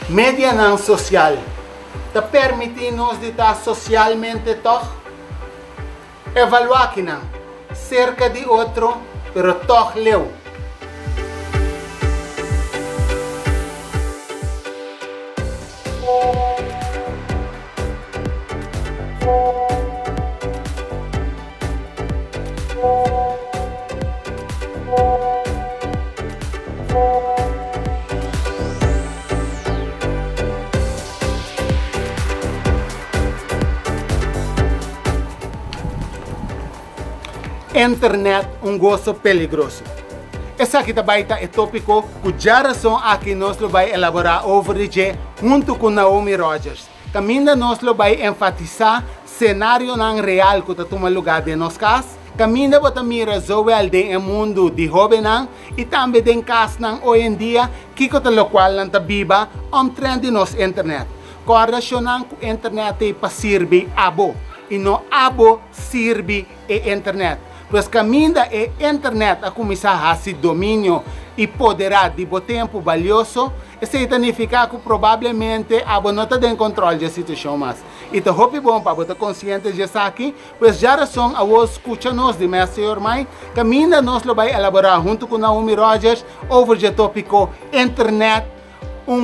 Media não social. Te permite-nos de estar socialmente toch. Evaluar que não. Cerca de outro, pero toch leu. Internet gozo peligroso. Essa aqui também é tópico cuja razão aqui nós vai elaborar over junto com Naomi Rogers. Caminda nós vai enfatizar cenário não real que toma lugar de nós cas. Caminda bota mira zoel de mundo de jovem e também de cas hoje em dia que o qual não tá viva trend de nos internet. Correlacionando com internet para servir abo e não abo serve a internet. Pois caminda e internet a começar a se domínio e poderá de bom tempo valioso, isso significa que provavelmente a não tem controle da situação mais. E te hope bom para você consciente disso aqui, pois já razão a você escuta nos de minha senhor mãe, caminda nós lo vai elaborar junto com Naomi Rogers over o tópico internet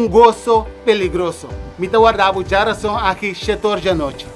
gozo peligroso. Me te guardava já razão aqui 7 horas da noite.